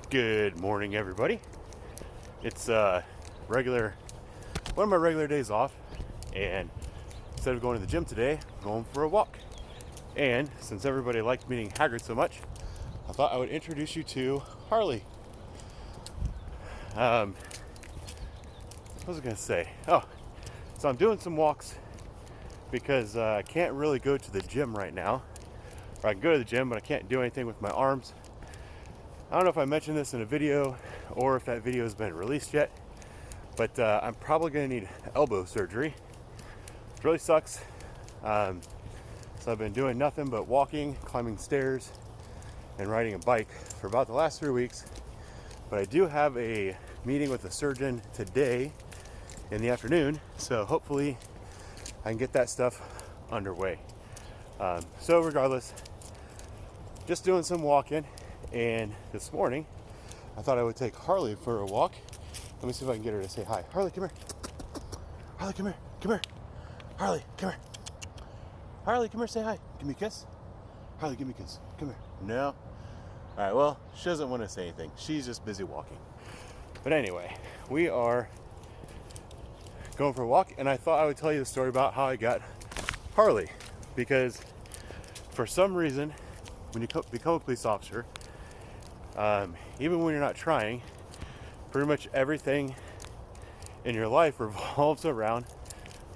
Good morning, everybody. It's one of my regular days off, and instead of going to the gym today, I'm going for a walk. And since everybody liked meeting Haggard so much, I thought I would introduce you to Harley. What was I gonna say? Oh, so I'm doing some walks because I can't really go to the gym right now. Or I can go to the gym, but I can't do anything with my arms. I don't know if I mentioned this in a video or if that video has been released yet, but I'm probably going to need elbow surgery. It really sucks. So I've been doing nothing but walking, climbing stairs, and riding a bike for about the last 3 weeks. But I do have a meeting with a surgeon today in the afternoon, so hopefully I can get that stuff underway. So regardless, just doing some walking. And this morning, I thought I would take Harley for a walk. Let me see if I can get her to say hi. Harley, come here. Harley, come here. Come here. Harley, come here. Harley, come here, say hi. Give me a kiss. Harley, give me a kiss. Come here. No? All right, well, she doesn't want to say anything. She's just busy walking. But anyway, we are going for a walk, and I thought I would tell you the story about how I got Harley. Because for some reason, when you become a police officer, even when you're not trying, pretty much everything in your life revolves around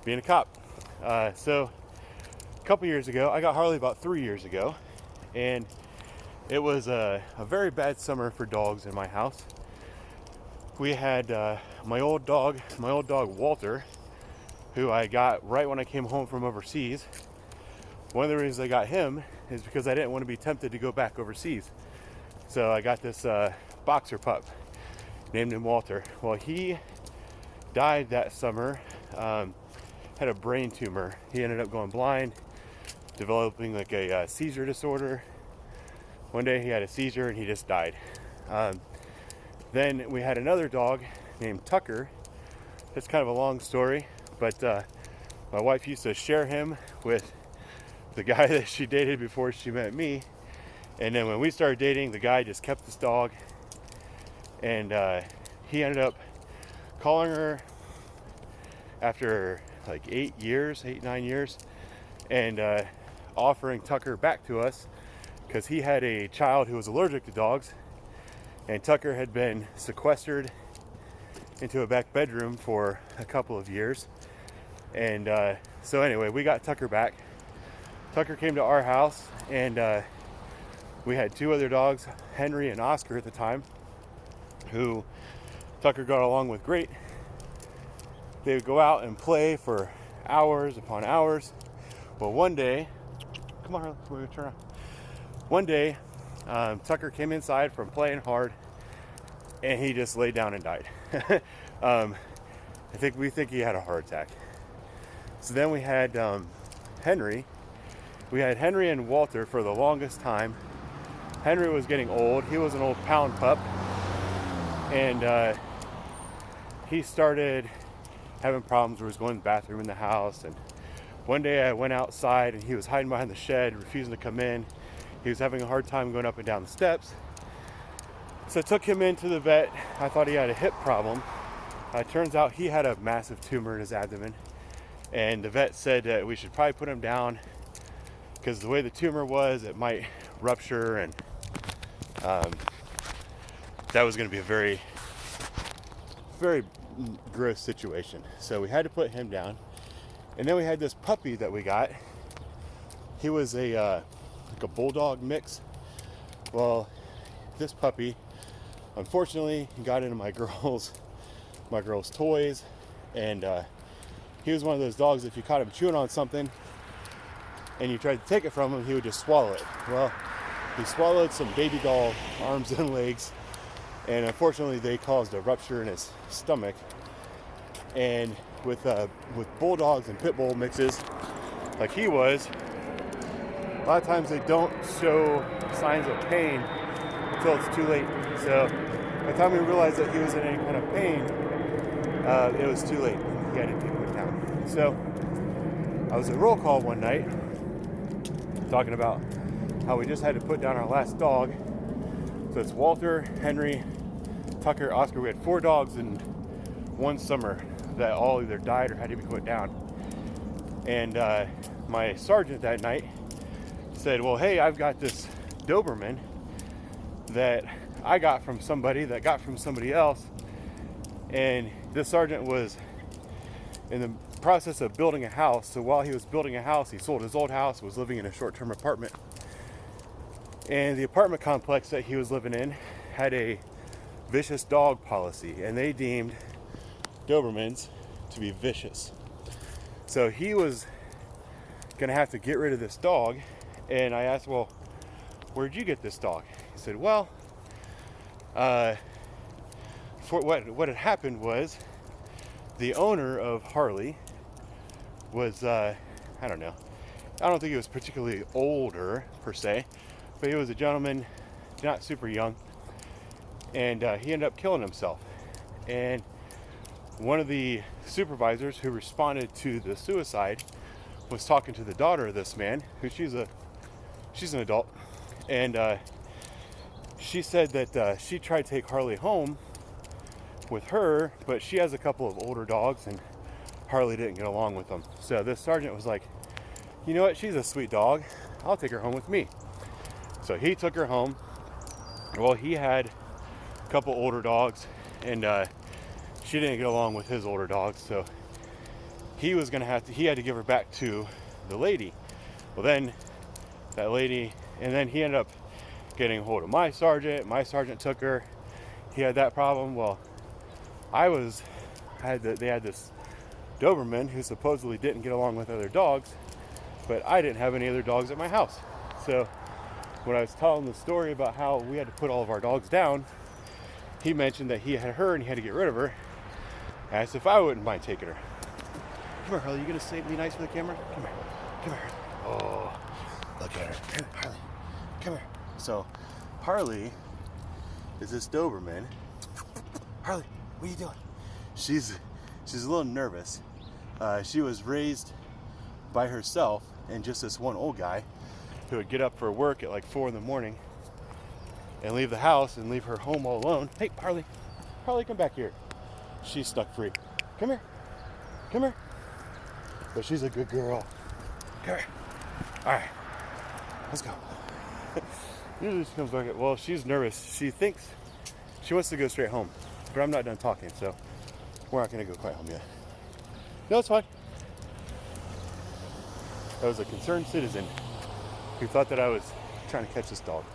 being a cop. So a couple years ago, I got Harley about 3 years ago, and it was a very bad summer for dogs in my house. We had my old dog Walter, who I got right when I came home from overseas. One of the reasons I got him is because I didn't want to be tempted to go back overseas. So I got this boxer pup, named him Walter. Well, he died that summer, had a brain tumor. He ended up going blind, developing like a seizure disorder. One day he had a seizure and he just died. Then we had another dog named Tucker. It's kind of a long story, but my wife used to share him with the guy that she dated before she met me. And then when we started dating, the guy just kept this dog, and he ended up calling her after like 8, 9 years, and offering Tucker back to us because he had a child who was allergic to dogs, and Tucker had been sequestered into a back bedroom for a couple of years. And so anyway, we got Tucker back. Tucker came to our house, and we had 2 other dogs, Henry and Oscar at the time, who Tucker got along with great. They would go out and play for hours upon hours. Well, one day, come on, Harley, we're gonna turn around. One day, Tucker came inside from playing hard, and he just laid down and died. We think he had a heart attack. So then we had Henry. We had Henry and Walter for the longest time. Henry was getting old. He was an old pound pup, and he started having problems where he was going to the bathroom in the house. And one day I went outside, and he was hiding behind the shed, refusing to come in. He was having a hard time going up and down the steps. So I took him into the vet. I thought he had a hip problem. It turns out he had a massive tumor in his abdomen, and the vet said that we should probably put him down because the way the tumor was, it might rupture, and that was going to be a very, very gross situation. So we had to put him down. And then we had this puppy that we got. He was like a bulldog mix. Well, this puppy, unfortunately, got into my girl's toys, and he was one of those dogs, if you caught him chewing on something and you tried to take it from him, he would just swallow it. Well, he swallowed some baby doll arms and legs, and unfortunately they caused a rupture in his stomach. And with bulldogs and pit bull mixes like he was, a lot of times they don't show signs of pain until it's too late. So by the time we realized that he was in any kind of pain, it was too late. He had to take him down. So I was at roll call one night talking about how we just had to put down our last dog So it's Walter, Henry, Tucker, Oscar. We had 4 dogs in one summer that all either died or had to be put down. And my sergeant that night said, well, hey, I've got this Doberman that I got from somebody that got from somebody else. And this sergeant was in the process of building a house. So while he was building a house, he sold his old house, was living in a short-term apartment. And the apartment complex that he was living in had a vicious dog policy, and they deemed Dobermans to be vicious. So he was gonna have to get rid of this dog. And I asked, well, where'd you get this dog? He said, well, for what had happened was the owner of Harley was, I don't know, I don't think he was particularly older per se, but he was a gentleman, not super young, and he ended up killing himself. And one of the supervisors who responded to the suicide was talking to the daughter of this man, who she's an adult, and she said that she tried to take Harley home with her, but she has a couple of older dogs, and Harley didn't get along with them. So this sergeant was like, you know what, she's a sweet dog, I'll take her home with me. So he took her home. Well, he had a couple older dogs, and she didn't get along with his older dogs, so he had to give her back to the lady. Well, then that lady, and then he ended up getting a hold of my sergeant. My sergeant took her. He had that problem. Well, they had this Doberman who supposedly didn't get along with other dogs, but I didn't have any other dogs at my house. So when I was telling the story about how we had to put all of our dogs down, he mentioned that he had her and he had to get rid of her. I asked if I wouldn't mind taking her. Come here, Harley. You gonna be nice for the camera? Come here. Come here. Oh, look at her. Come here, Harley. Come here. So, Harley is this Doberman. Harley, what are you doing? She's a little nervous. She was raised by herself and just this one old guy who would get up for work at like 4 in the morning and leave the house and leave her home all alone. Hey, Harley. Harley, come back here. She's stuck free. Come here. Come here. But she's a good girl. Come here. All right. Let's go. Usually she comes back. Well, she's nervous. She thinks she wants to go straight home. But I'm not done talking, so we're not going to go quite home yet. No, it's fine. That was a concerned citizen who thought that I was trying to catch this dog.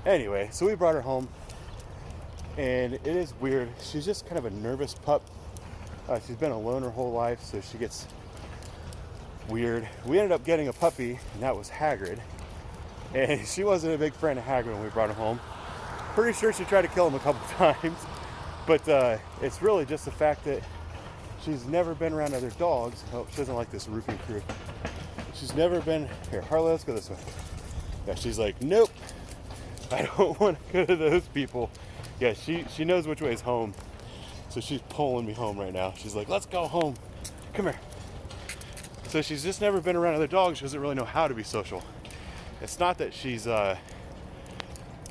Anyway, so we brought her home. And it is weird. She's just kind of a nervous pup. She's been alone her whole life, so she gets weird. We ended up getting a puppy, and that was Hagrid. And she wasn't a big friend of Hagrid when we brought him home. Pretty sure she tried to kill him a couple times. But it's really just the fact that she's never been around other dogs. Oh, she doesn't like this roofing crew. She's never been... Here, Harley, let's go this way. Yeah, she's like, nope. I don't want to go to those people. Yeah, she knows which way is home. So she's pulling me home right now. She's like, let's go home. Come here. So she's just never been around other dogs. She doesn't really know how to be social. It's not that she's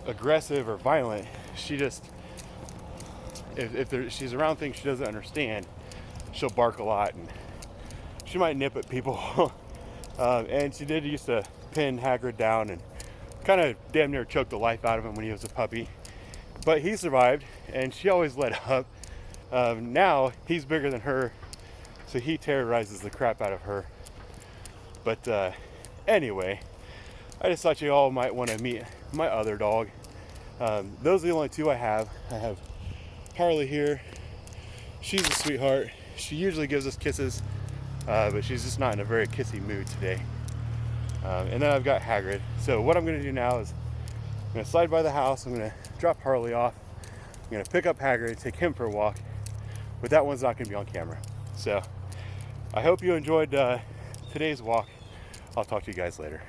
aggressive or violent. She just, if she's around things she doesn't understand, she'll bark a lot and she might nip at people. And she did used to pin Hagrid down and kind of damn near choked the life out of him when he was a puppy. But he survived, and she always let up. Now he's bigger than her, so he terrorizes the crap out of her. But anyway, I just thought you all might want to meet my other dog. Those are the only 2 I have. I have Harley here. She's a sweetheart. She usually gives us kisses, but she's just not in a very kissy mood today. And then I've got Hagrid. So what I'm going to do now is I'm going to slide by the house. I'm going to drop Harley off. I'm going to pick up Hagrid, take him for a walk. But that one's not going to be on camera. So I hope you enjoyed today's walk. I'll talk to you guys later.